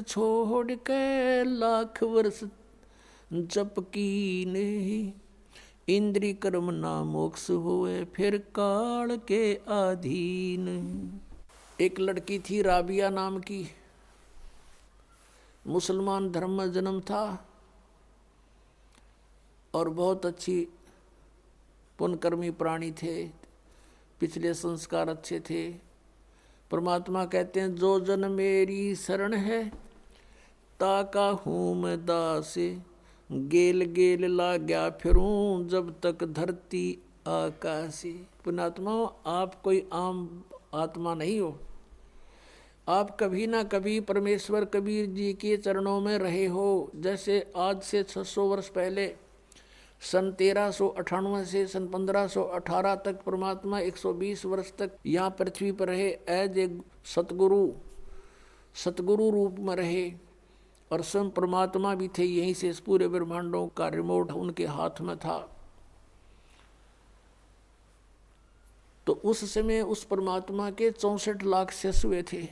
छोड़ के लाख वर्ष जप कीने, इंद्री कर्म ना मोक्ष होए फिर काल के अधीन। एक लड़की थी राबिया नाम की, मुसलमान धर्म में जन्म था और बहुत अच्छी पुण्यकर्मी प्राणी थे, पिछले संस्कार अच्छे थे। परमात्मा कहते हैं जो जन मेरी शरण है ताका हूँ मैं दास, गेल गेल लाग्या फिरूं जब तक धरती आकाशी। पुण्यात्मा, आप कोई आम आत्मा नहीं हो, आप कभी ना कभी परमेश्वर कबीर जी के चरणों में रहे हो। जैसे आज से 600 वर्ष पहले सन 1398 से सन 1518 तक परमात्मा 120 वर्ष तक यहाँ पृथ्वी पर रहे, एज ए सतगुरु रूप में रहे, और स्वयं परमात्मा भी थे। यहीं से इस पूरे ब्रह्मांडों का रिमोट उनके हाथ में था। तो उस समय उस परमात्मा के 64 लाख शिष्य हुए थे।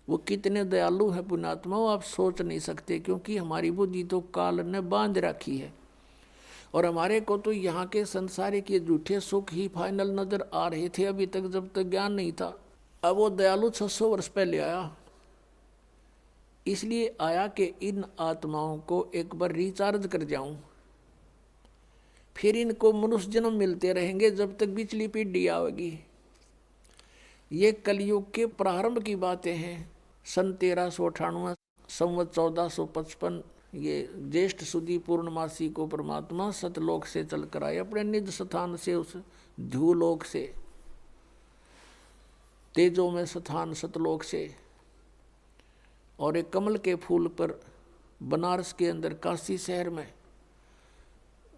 वो कितने दयालु है पुण्यात्मा, आप सोच नहीं सकते, क्योंकि हमारी बुद्धि तो काल ने बांध रखी है और हमारे को तो यहाँ के संसारिक के झूठे सुख ही फाइनल नजर आ रहे थे अभी तक, जब तक ज्ञान नहीं था। अब वो दयालु 600 वर्ष पहले आया, इसलिए आया कि इन आत्माओं को एक बार रिचार्ज कर जाऊं, फिर इनको मनुष्य जन्म मिलते रहेंगे जब तक पिछली पीढ़ी आएगी। ये कलयुग के प्रारंभ की बातें हैं। सन 1398 संवत 1455 ये ज्येष्ठ सुदी पूर्णमासी को परमात्मा सतलोक से चल कर आए, अपने निज स्थान से, उस ध्यूलोक से, तेजों में स्थान सतलोक से, और एक कमल के फूल पर बनारस के अंदर काशी शहर में,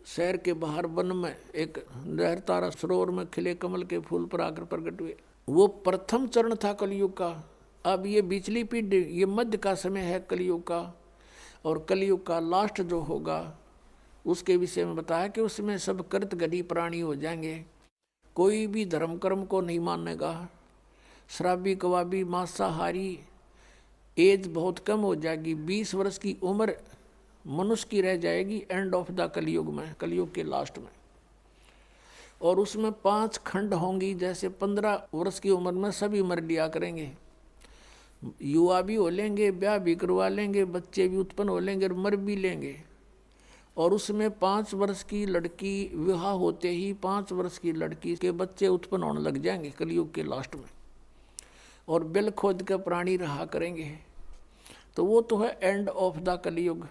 शहर के बाहर वन में एक लहरतारा सरोवर में खिले कमल के फूल पर आकर प्रकट हुए। वो प्रथम चरण था कलयुग का। अब ये बिचली पीढ़ी, ये मध्य का समय है कलयुग का, और कलयुग का लास्ट जो होगा उसके विषय में बताया कि उसमें सब कृत गढ़ी प्राणी हो जाएंगे। कोई भी धर्म कर्म को नहीं मानेगा, शराबी कबाबी मांसाहारी, एज बहुत कम हो जाएगी, 20 वर्ष की उम्र मनुष्य की रह जाएगी एंड ऑफ द कलयुग में, कलयुग के लास्ट में। और उसमें 5 खंड होंगी, जैसे 15 वर्ष की उम्र में सभी मर लिया करेंगे, युवा भी हो लेंगे, ब्याह भी करवा लेंगे, बच्चे भी उत्पन्न हो लेंगे और मर भी लेंगे। और उसमें 5 वर्ष की लड़की विवाह होते ही 5 वर्ष की लड़की के बच्चे उत्पन्न होने लग जाएंगे कलयुग के लास्ट में, और बिल खोद के प्राणी रहा करेंगे। तो वो तो है एंड ऑफ द कलयुग।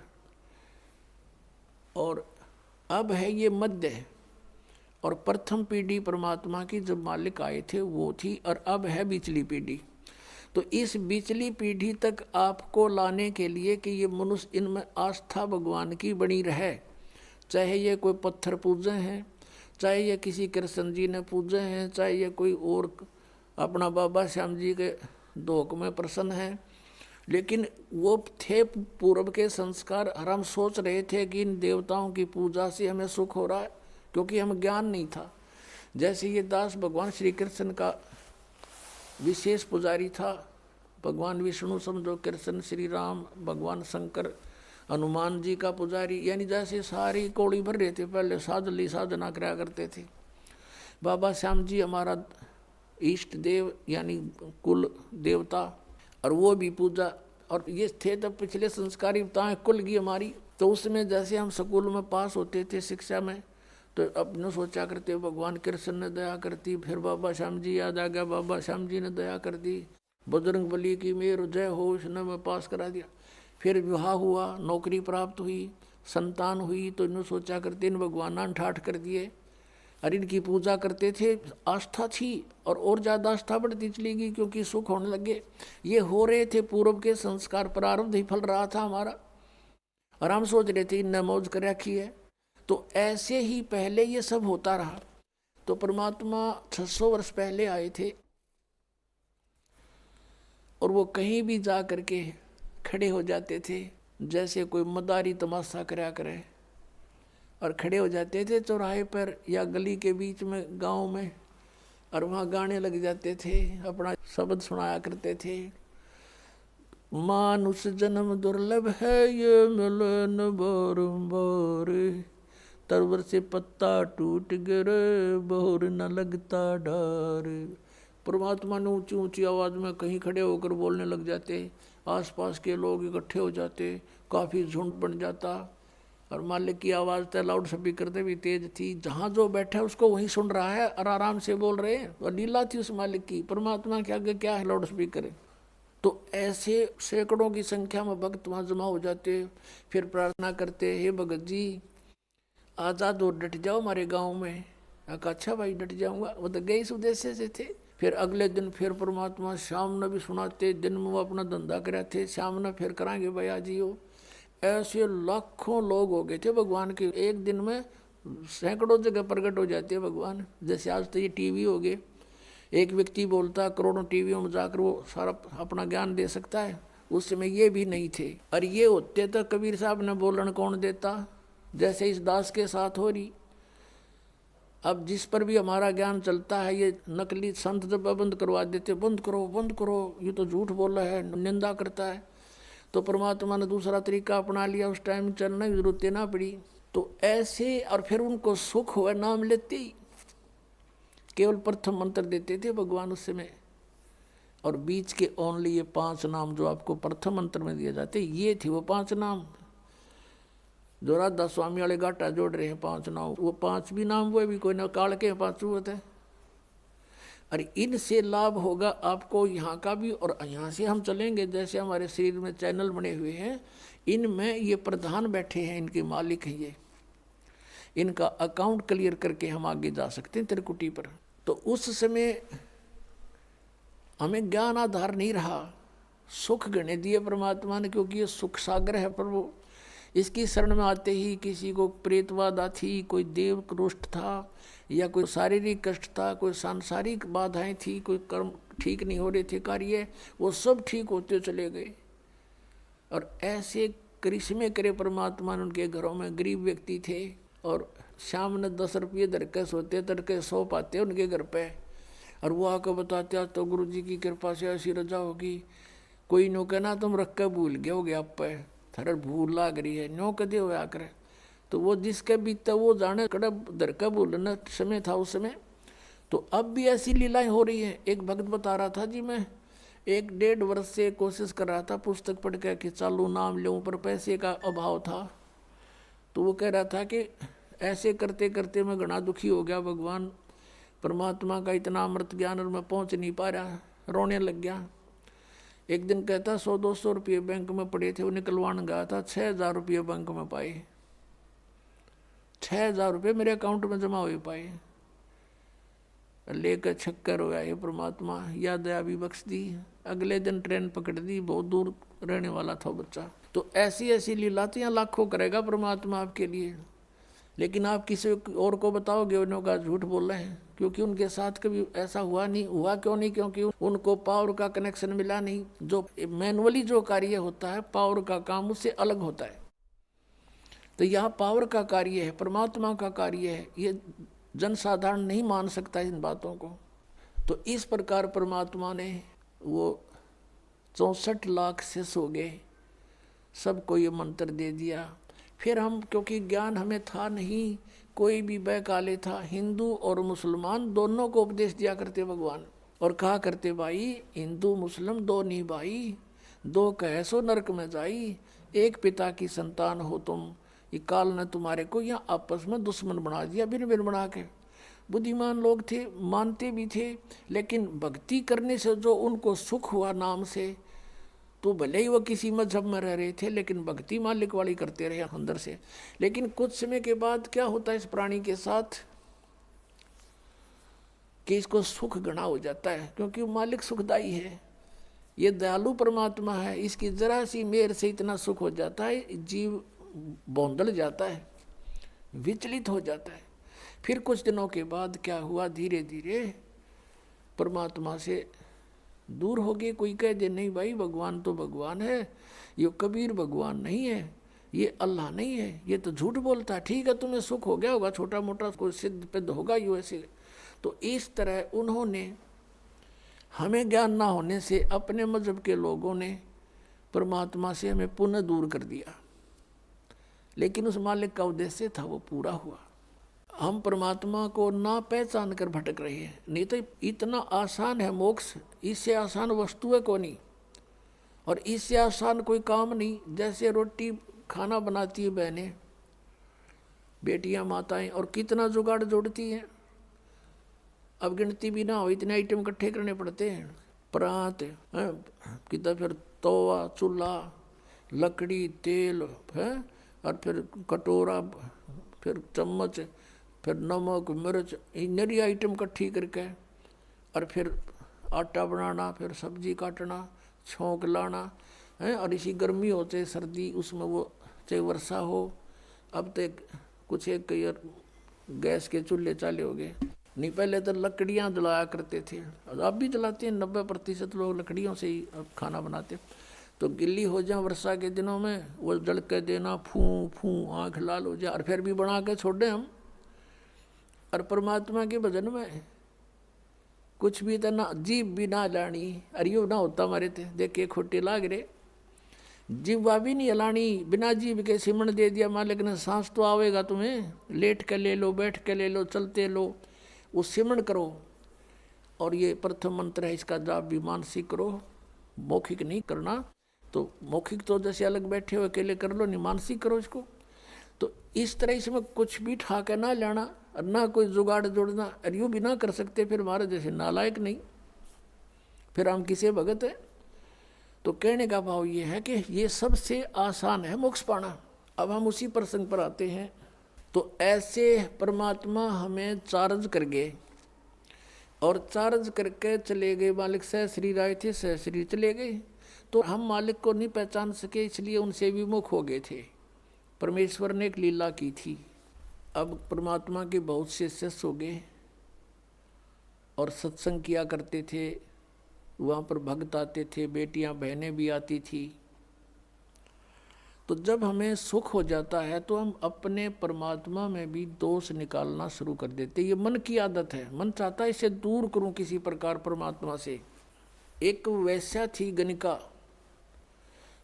और अब है ये मध्य, और प्रथम पीढ़ी परमात्मा की जब मालिक आए थे वो थी, और अब है बिचली पीढ़ी। तो इस बिचली पीढ़ी तक आपको लाने के लिए कि ये मनुष्य इनमें आस्था भगवान की बनी रहे, चाहे ये कोई पत्थर पूजे हैं, चाहे ये किसी कृष्ण जी ने पूजे हैं, चाहे ये कोई और अपना बाबा श्याम जी के धोख में प्रसन्न है, लेकिन वो थे पूर्व के संस्कार। और हम सोच रहे थे कि इन देवताओं की पूजा से हमें सुख हो रहा है, क्योंकि हमें ज्ञान नहीं था। जैसे ये दास भगवान श्री कृष्ण का विशेष पुजारी था, भगवान विष्णु समझो, कृष्ण श्री राम, भगवान शंकर, हनुमान जी का पुजारी, यानी जैसे सारी कौड़ी भर रहे थे, पहले साधली साधना कराया करते थे। बाबा श्याम जी हमारा इष्ट देव यानी कुल देवता, और वो भी पूजा, और ये थे तब पिछले संस्कारी बताएं कुल की हमारी। तो उसमें जैसे हम स्कूल में पास होते थे शिक्षा में, तो अपने सोचा करते भगवान कृष्ण ने दया करती, फिर बाबा श्याम जी याद आ गया, बाबा श्याम जी ने दया कर दी, बजरंग बली की मेर जय हो, उसने मैं पास करा दिया। फिर विवाह हुआ, नौकरी प्राप्त हुई, संतान हुई, तो इन्होंने सोचा करते इन भगवान ठाठ कर दिए, और इनकी पूजा करते थे। आस्था थी, और ज़्यादा आस्था बढ़ती चली गई, क्योंकि सुख होने लगे। ये हो रहे थे पूर्व के संस्कार, प्रारब्ध ही फल रहा था हमारा, और हम सोच रहे थे इनने मौज कर रखी है। तो ऐसे ही पहले ये सब होता रहा। तो परमात्मा 600 वर्ष पहले आए थे, और वो कहीं भी जा करके खड़े हो जाते थे, जैसे कोई मदारी तमाशा कराया करे, और खड़े हो जाते थे चौराहे पर या गली के बीच में गांव में, और वहाँ गाने लग जाते थे, अपना शब्द सुनाया करते थे। मानुष जन्म दुर्लभ है ये मिले न बारंबार, तरवर से पत्ता टूट गिरे बहुर न लगता डार। परमात्मा ने ऊंची ऊंची आवाज़ में कहीं खड़े होकर बोलने लग जाते, आसपास के लोग इकट्ठे हो जाते, काफ़ी झुंड बन जाता। और मालिक की आवाज़ तो लाउड स्पीकर से भी तेज थी, जहाँ जो बैठा है उसको वहीं सुन रहा है और आराम से बोल रहे हैं। और लीला थी उस मालिक की, परमात्मा के आगे क्या है लाउड स्पीकर। तो ऐसे सैकड़ों की संख्या में भक्त वहाँ जमा हो जाते, फिर प्रार्थना करते, हे भगत जी आज़ाद और डट जाओ हमारे गांव में। अच्छा भाई डट जाऊंगा, वो तो गए इस उद्देश्य से थे। फिर अगले दिन फिर परमात्मा शाम ने भी सुनाते, दिन में वो अपना धंधा करे थे, शाम ने फिर कराएंगे भैया जी हो। ऐसे लाखों लोग हो गए थे भगवान के, एक दिन में सैकड़ों जगह प्रकट हो जाते हैं भगवान। जैसे आज तो ये टीवी हो गए, एक व्यक्ति बोलता करोड़ों टीवियों में जाकर वो सारा अपना ज्ञान दे सकता है। उस समय ये भी नहीं थे, और ये होते तो कबीर साहब ने बोलन कौन देता, जैसे इस दास के साथ हो रही। अब जिस पर भी हमारा ज्ञान चलता है, ये नकली संत जब बंद करवा देते, बंद करो, ये तो झूठ बोल रहा है, निंदा करता है। तो परमात्मा ने दूसरा तरीका अपना लिया, उस टाइम चलने की जरूरत ना पड़ी। तो ऐसे, और फिर उनको सुख हुआ नाम लेते ही, केवल प्रथम मंत्र देते थे भगवान उस समय। और बीच के ओनली ये 5 नाम जो आपको प्रथम मंत्र में दिए जाते, ये थे वो 5 नाम जो राधा स्वामी वाले गाटा जोड़ रहे हैं। 5 नाम, वो 5 भी नाम हुए भी कोई ना काल के 5 होते हैं। और इनसे लाभ होगा आपको यहाँ का भी, और यहाँ से हम चलेंगे जैसे हमारे शरीर में चैनल बने हुए हैं, इनमें ये प्रधान बैठे हैं, इनके मालिक हैं ये, इनका अकाउंट क्लियर करके हम आगे जा सकते हैं त्रिकुटी पर। तो उस समय हमें ज्ञान आधार नहीं रहा, सुख गणे दिए परमात्मा ने, क्योंकि ये सुख सागर है प्रभु। इसकी शरण में आते ही किसी को प्रेतबाधा थी, कोई देव क्रोष्ठ था, या कोई शारीरिक कष्ट था, कोई सांसारिक बाधाएं थी, कोई कर्म ठीक नहीं हो रहे थे कार्य, वो सब ठीक होते चले गए। और ऐसे करिश्मे करे परमात्मा ने। उनके घरों में गरीब व्यक्ति थे, और शाम ने 10 रुपये धरके सोते, तड़के 100 पाते उनके घर पे। और वो आकर बताते तो गुरु जी की कृपा से ऐसी रजा होगी। कोई नो कहना तुम रख के भूल गए हो गया, आप पे थर भूल लाग रही है, नो कदे हो आकर। तो वो जिसके बीता वो जाने, कड़ा धरका भूलना समय था उस समय। तो अब भी ऐसी लीलाएं हो रही हैं। एक भक्त बता रहा था जी, मैं 1-1.5 वर्ष से कोशिश कर रहा था पुस्तक पढ़ के कि चालू नाम लूँ, पर पैसे का अभाव था। तो वो कह रहा था कि ऐसे करते करते मैं घना दुखी हो गया, भगवान परमात्मा का इतना अमृत ज्ञान और मैं पहुंच नहीं पा रहा, रोने लग गया। एक दिन कहता 100-200 रुपये बैंक में पड़े थे, वो निकलवाने गया था, 6,000 रुपये बैंक में पाए। 6,000 रुपये मेरे अकाउंट में जमा हुए पाए। लेकर छक्कर हो गया, परमात्मा या दया भी बख्श दी। अगले दिन ट्रेन पकड़ दी, बहुत दूर रहने वाला था बच्चा। तो ऐसी ऐसी लीलातियाँ लाखों करेगा परमात्मा आपके लिए। लेकिन आप किसी और को बताओगे, उनका झूठ बोल रहे हैं, क्योंकि उनके साथ कभी ऐसा हुआ नहीं। हुआ क्यों नहीं? क्योंकि उनको पावर का कनेक्शन मिला नहीं। जो मैनुअली जो कार्य होता है, पावर का काम उससे अलग होता है। तो यहाँ पावर का कार्य है, परमात्मा का कार्य है, ये जनसाधारण नहीं मान सकता इन बातों को। तो इस प्रकार परमात्मा ने वो 64 लाख शिष्य हो गए, सबको ये मंत्र दे दिया। फिर हम, क्योंकि ज्ञान हमें था नहीं, कोई भी बैकाले था, हिंदू और मुसलमान दोनों को उपदेश दिया करते भगवान। और कहा करते भाई हिंदू मुस्लिम दो नहीं भाई, 2 कहे सो नरक में जाई, एक पिता की संतान हो तुम, ये काल ने तुम्हारे को यहाँ आपस में दुश्मन बना दिया, बिन बिन बना के। बुद्धिमान लोग थे, मानते भी थे, लेकिन भक्ति करने से जो उनको सुख हुआ नाम से, तो भले ही वो किसी मजहब में रह रहे थे, लेकिन भक्ति मालिक वाली करते रहे अंदर से। लेकिन कुछ समय के बाद क्या होता है इस प्राणी के साथ कि इसको सुख घना हो जाता है, क्योंकि मालिक सुखदाई है, ये दयालु परमात्मा है। इसकी जरा सी मेहर से इतना सुख हो जाता है, जीव बौंदल जाता है, विचलित हो जाता है। फिर कुछ दिनों के बाद क्या हुआ, धीरे धीरे परमात्मा से दूर हो गए। कोई कह दे नहीं भाई भगवान तो भगवान है, ये कबीर भगवान नहीं है, ये अल्लाह नहीं है, ये तो झूठ बोलता है। ठीक है तुम्हें सुख हो गया होगा, छोटा मोटा कोई सिद्ध पिद्ध होगा ही वैसे। तो इस तरह उन्होंने, हमें ज्ञान ना होने से अपने मजहब के लोगों ने परमात्मा से हमें पुनः दूर कर दिया, लेकिन उस मालिक का उद्देश्य था वो पूरा हुआ। हम परमात्मा को ना पहचान कर भटक रहे हैं। नहीं तो इतना आसान है मोक्ष, इससे आसान वस्तु है कौन नहीं, और इससे आसान कोई काम नहीं। जैसे रोटी खाना बनाती है बहनें, बेटियां, माताएं, और कितना जुगाड़ जोड़ती हैं, अब गिनती भी ना हो, इतने आइटम इकट्ठे करने पड़ते हैं। परात कितना, फिर तवा, चूल्हा, लकड़ी, तेल है, और फिर कटोरा, फिर चम्मच, फिर नमक, मिर्च, नरी आइटम इकट्ठी करके, और फिर आटा बनाना, फिर सब्जी काटना, छोंक लाना है। और इसी गर्मी हो चाहे सर्दी, उसमें वो चाहे वर्षा हो। अब तक कुछ एक गैस के चूल्हे चाले हो गए, नहीं पहले तो लकड़ियाँ जलाया करते थे, अब भी जलाते हैं। 90% लोग लकड़ियों से ही अब खाना बनाते। तो गिल्ली हो जाए वर्षा के दिनों में, वो जल के देना, फूं फूं, आँख लाल हो जाए, और फिर भी बना के छोड़े हम। और परमात्मा के भजन में कुछ भी तो ना, जीभ भी ना लानी, अरियो ना होता हमारे थे, देखे खोटे लाग रहे। जीवा भी नहीं हलानी, बिना जीभ के सिमण दे दिया मालिक ने। सांस तो आवेगा तुम्हें, लेट के ले लो, बैठ के ले लो, चलते लो, वो सिमरण करो। और ये प्रथम मंत्र है, इसका जाप भी मानसिक करो, मौखिक नहीं करना। तो मौखिक तो जैसे अलग बैठे हो अकेले कर लो, नहीं मानसिक करो इसको। तो इस तरह इसमें कुछ भी ठाके ना लेना, और ना कोई जुगाड़ जोड़ना, और यूँ भी ना कर सकते फिर हमारे जैसे नालायक नहीं, फिर हम किसे भगत है। तो कहने का भाव ये है कि ये सबसे आसान है मोक्ष पाना। अब हम उसी प्रसंग पर आते हैं। तो ऐसे परमात्मा हमें चार्ज कर गए, और चार्ज करके चले गए। मालिक सहश्री आए थे, सहश्री चले गए। तो हम मालिक को नहीं पहचान सके, इसलिए उनसे विमुख हो गए थे। परमेश्वर ने एक लीला की थी। अब परमात्मा के बहुत से शिष्य हो गए, और सत्संग किया करते थे, वहाँ पर भक्त आते थे, बेटियां बहनें भी आती थी। तो जब हमें सुख हो जाता है तो हम अपने परमात्मा में भी दोष निकालना शुरू कर देते। ये मन की आदत है, मन चाहता है इसे दूर करूं किसी प्रकार परमात्मा से। एक वैश्या थी गणिका,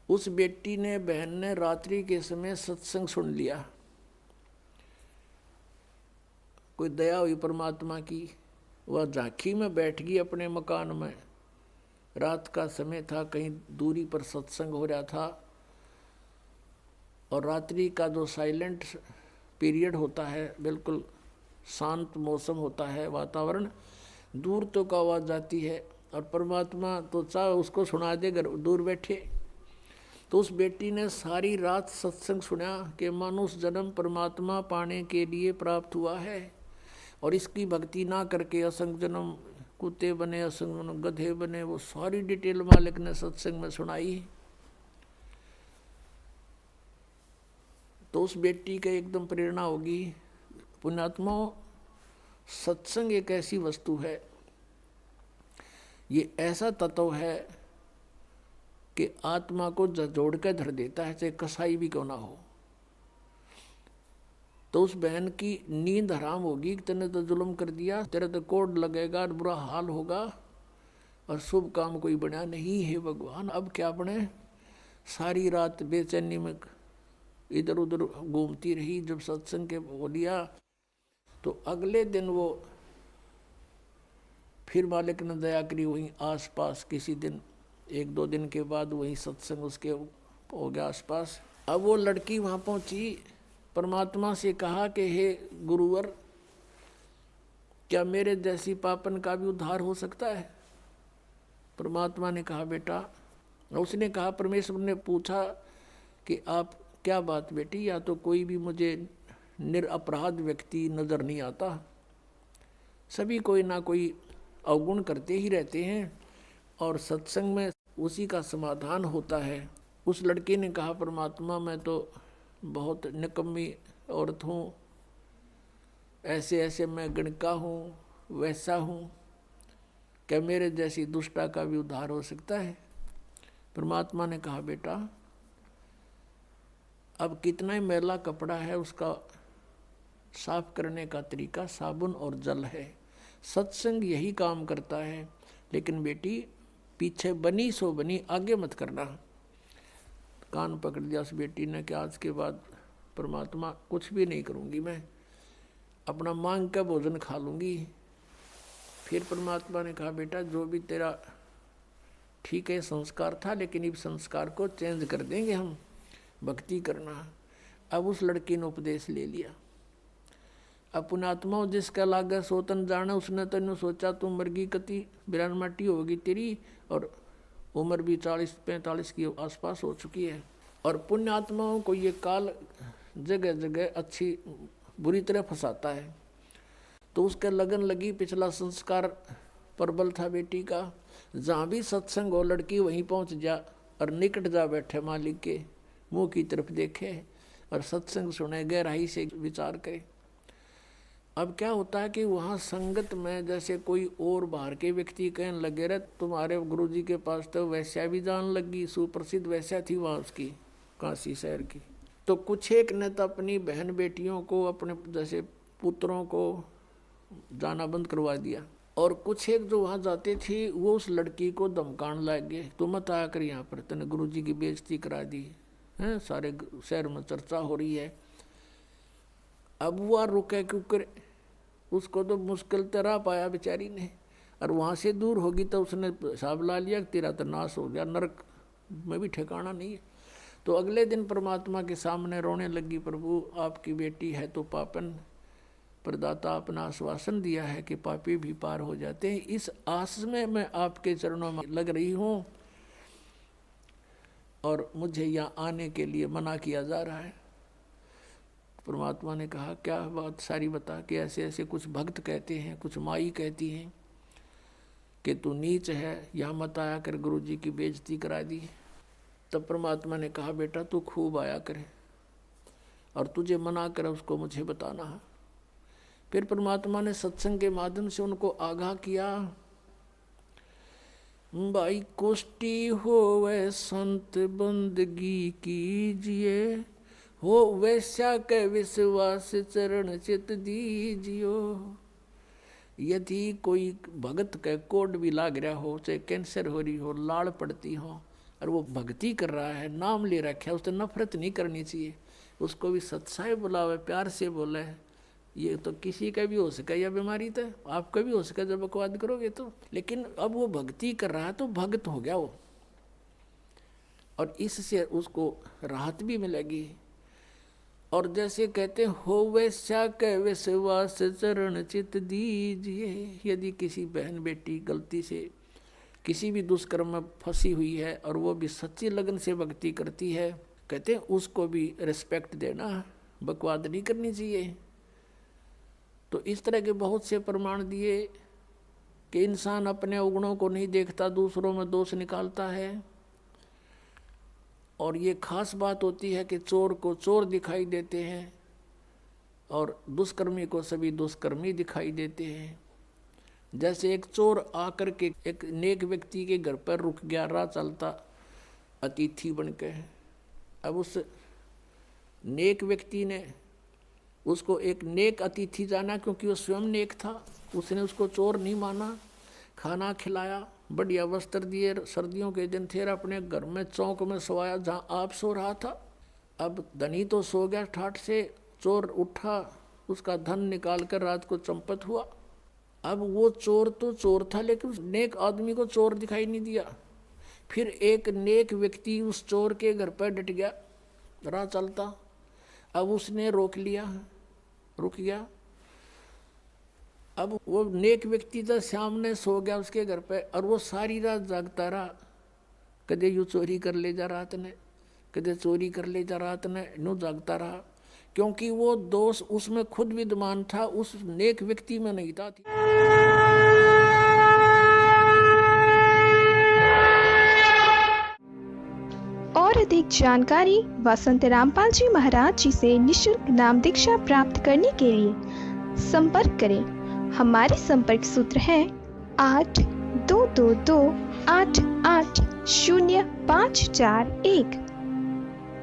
उस बेटी ने, बहन ने रात्रि के समय सत्संग सुन लिया। कोई दया हुई परमात्मा की, वह झांकी में बैठ गई अपने मकान में। रात का समय था, कहीं दूरी पर सत्संग हो रहा था, और रात्रि का जो साइलेंट पीरियड होता है, बिल्कुल शांत मौसम होता है, वातावरण, दूर तो का आवाज़ जाती है, और परमात्मा तो चाहे उसको सुना दे घर दूर बैठे। तो उस बेटी ने सारी रात सत्संग सुना कि मनुष्य जन्म परमात्मा पाने के लिए प्राप्त हुआ है, और इसकी भक्ति ना करके असंग जन्म कुत्ते बने, असंग जन्म गधे बने। वो सारी डिटेल मालिक ने सत्संग में सुनाई। तो उस बेटी का एकदम प्रेरणा होगी। पुण्यात्माओं, सत्संग एक ऐसी वस्तु है, ये ऐसा तत्व है कि आत्मा को जोड़ कर धर देता है, चाहे कसाई भी क्यों ना हो। तो उस बहन की नींद हराम होगी कि तेने तो जुल्म कर दिया, तेरे तो कोड लगेगा, बुरा हाल होगा, और शुभ काम कोई बना नहीं है भगवान, अब क्या बने। सारी रात बेचैनी में इधर उधर घूमती रही। जब सत्संग के बोलिया तो अगले दिन वो फिर मालिक ने दया करी, वहीं आसपास किसी दिन 1-2 दिन के बाद वहीं सत्संग उसके हो गया आसपास। अब वो लड़की वहाँ पहुँची, परमात्मा से कहा कि हे गुरुवर, क्या मेरे जैसी पापन का भी उद्धार हो सकता है। परमात्मा ने कहा बेटा, उसने कहा, परमेश्वर ने पूछा कि आप क्या बात बेटी, या तो कोई भी मुझे निरपराध व्यक्ति नज़र नहीं आता, सभी कोई ना कोई अवगुण करते ही रहते हैं, और सत्संग में उसी का समाधान होता है। उस लड़के ने कहा, परमात्मा मैं तो बहुत निकम्मी औरत हूँ, ऐसे ऐसे मैं गणिका हूँ, वैसा हूँ, क्या मेरे जैसी दुष्टा का भी उद्धार हो सकता है। परमात्मा ने कहा बेटा, अब कितना ही मैला कपड़ा है उसका साफ करने का तरीका साबुन और जल है। सत्संग यही काम करता है। लेकिन बेटी, पीछे बनी सो बनी, आगे मत करना। कान पकड़ दिया उस बेटी ने कि आज के बाद परमात्मा कुछ भी नहीं करूँगी, मैं अपना मांग का भोजन खा लूँगी। फिर परमात्मा ने कहा बेटा जो भी तेरा ठीक है संस्कार था, लेकिन इस संस्कार को चेंज कर देंगे हम, भक्ति करना। अब उस लड़की ने उपदेश ले लिया। अब पुण्यात्मा जिसका लागा सोतन जाना, उसने तेन सोचा तू मरगी कति बिरान माटी होगी तेरी, और उम्र भी 40-45 के आसपास हो चुकी है। और पुण्यात्माओं को ये काल जगह जगह अच्छी बुरी तरह फंसाता है। तो उसके लगन लगी, पिछला संस्कार प्रबल था बेटी का, जहाँ भी सत्संग हो लड़की वहीं पहुँच जा और निकट जा बैठे मालिक के मुँह की तरफ देखे और सत्संग सुने, गहराई से विचार करे। अब क्या होता है कि वहाँ संगत में जैसे कोई और बाहर के व्यक्ति कहने लगे रहे तुम्हारे गुरुजी के पास तो वैश्या भी जान लगी, सुप्रसिद्ध वैश्या थी वहाँ उसकी काशी शहर की। तो कुछ एक ने तो अपनी बहन बेटियों को, अपने जैसे पुत्रों को जाना बंद करवा दिया, और कुछ एक जो वहाँ जाते थे वो उस लड़की को धमकाने लग गए, तो मत आया कर यहाँ पर, तूने गुरुजी की बेइज्जती करा दी है, सारे शहर में चर्चा हो रही है। अब वो रुके क्योंकि उसको तो मुश्किल तरह पाया बेचारी ने, और वहाँ से दूर होगी तो उसने हिसाब ला लिया कि तेरा तो नाश हो गया, नरक में भी ठिकाना नहीं है। तो अगले दिन परमात्मा के सामने रोने लगी, प्रभु आपकी बेटी है तो पापन, प्रदाता अपना आश्वासन दिया है कि पापी भी पार हो जाते हैं, इस आस में मैं आपके चरणों में लग रही हूँ और मुझे यहाँ आने के लिए मना किया जा रहा है। परमात्मा ने कहा क्या बात सारी बता, कि ऐसे ऐसे कुछ भक्त कहते हैं, कुछ माई कहती हैं कि तू नीच है, यहाँ मत आया कर, गुरुजी की बेइज्जती करा दी। तब परमात्मा ने कहा बेटा तू खूब आया करे, और तुझे मना कर उसको मुझे बताना है। फिर परमात्मा ने सत्संग के माध्यम से उनको आगाह किया, भाई कोष्टी होवे संत बंदगी कीजिए, हो वैश्या के विश्वास चरण चित दीजियो। यदि कोई भगत के कोड भी लाग रहा हो, चाहे कैंसर हो रही हो, लाड़ पड़ती हो, और वो भक्ति कर रहा है, नाम ले रखा है, उससे नफरत नहीं करनी चाहिए, उसको भी सत्साई बुलावे, प्यार से बोले। ये तो किसी का भी हो सके, यह बीमारी तो आपका भी हो सके जब बकवाद करोगे तो, लेकिन अब वो भक्ति कर रहा है तो भक्त हो गया वो, और इससे उसको राहत भी मिलेगी। और जैसे कहते हो वैश्या के विश्वास चरण चित दीजिए, यदि किसी बहन बेटी गलती से किसी भी दुष्कर्म में फंसी हुई है और वो भी सच्ची लगन से भक्ति करती है, कहते हैं उसको भी रिस्पेक्ट देना, बकवाद नहीं करनी चाहिए। तो इस तरह के बहुत से प्रमाण दिए कि इंसान अपने अवगुणों को नहीं देखता, दूसरों में दोष निकालता है। और ये खास बात होती है कि चोर को चोर दिखाई देते हैं और दुष्कर्मी को सभी दुष्कर्मी दिखाई देते हैं। जैसे एक चोर आकर के एक नेक व्यक्ति के घर पर रुक गया, राह चलता अतिथि बन के। अब उस नेक व्यक्ति ने उसको एक नेक अतिथि जाना, क्योंकि वो स्वयं नेक था, उसने उसको चोर नहीं माना, खाना खिलाया, बढ़िया वस्त्र दिए, सर्दियों के दिन थे, अपने घर में चौक में सोया जहाँ आप सो रहा था। अब धनी तो सो गया ठाठ से, चोर उठा, उसका धन निकाल कर रात को चंपत हुआ। अब वो चोर तो चोर था, लेकिन उस नेक आदमी को चोर दिखाई नहीं दिया। फिर एक नेक व्यक्ति उस चोर के घर पर डट गया, राह चलता। अब उसने रोक लिया, रुक गया। अब वो नेक व्यक्ति तो सामने सो गया उसके घर पे, और वो सारी रात जागता रहा, कदे यूँ चोरी कर ले जा रात ने, कदे चोरी कर ले जा रात ने, यूँ जागता रहा, क्योंकि वो दोष उसमें खुद विद्यमान था, उस नेक व्यक्ति में नहीं था। और अधिक जानकारी वसंत रामपाल जी महाराज जी से निःशुल्क नाम दीक्षा प्राप्त करने के लिए संपर्क करें। हमारे संपर्क सूत्र हैं 8222880541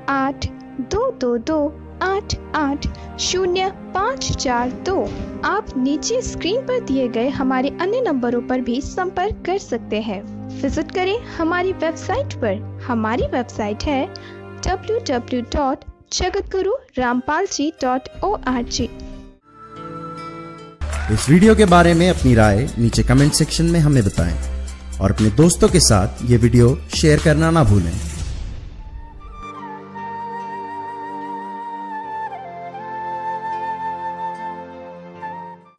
8222880542। आप नीचे स्क्रीन पर दिए गए हमारे अन्य नंबरों पर भी संपर्क कर सकते हैं। विजिट करें हमारी वेबसाइट पर। हमारी वेबसाइट है www.jagatgururampalji.org। इस वीडियो के बारे में अपनी राय नीचे कमेंट सेक्शन में हमें बताएं और अपने दोस्तों के साथ ये वीडियो शेयर करना ना भूलें।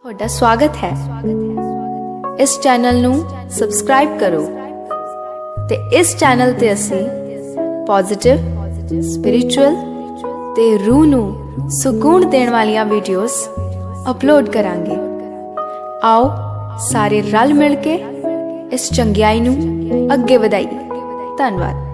ਤੁਹਾਡਾ ਸਵਾਗਤ ਹੈ। ਇਸ ਚੈਨਲ ਨੂੰ ਸਬਸਕ੍ਰਾਈਬ ਕਰੋ ਤੇ ਇਸ ਚੈਨਲ ਤੇ ਅਸੀਂ ਪੋਜ਼ਿਟਿਵ, ਸਪਿਰਿਚੁਅਲ ਤੇ ਰੂਹ ਨੂੰ ਸਕੂਨ ਦੇਣ ਵਾਲੀਆਂ ਵੀਡੀਓਜ਼ ਅਪਲੋਡ ਕਰਾਂਗੇ। ਆਓ ਸਾਰੇ ਰਲ ਮਿਲ ਕੇ ਇਸ ਚੰਗਿਆਈ ਨੂੰ ਅੱਗੇ ਵਧਾਈਏ। ਧੰਨਵਾਦ।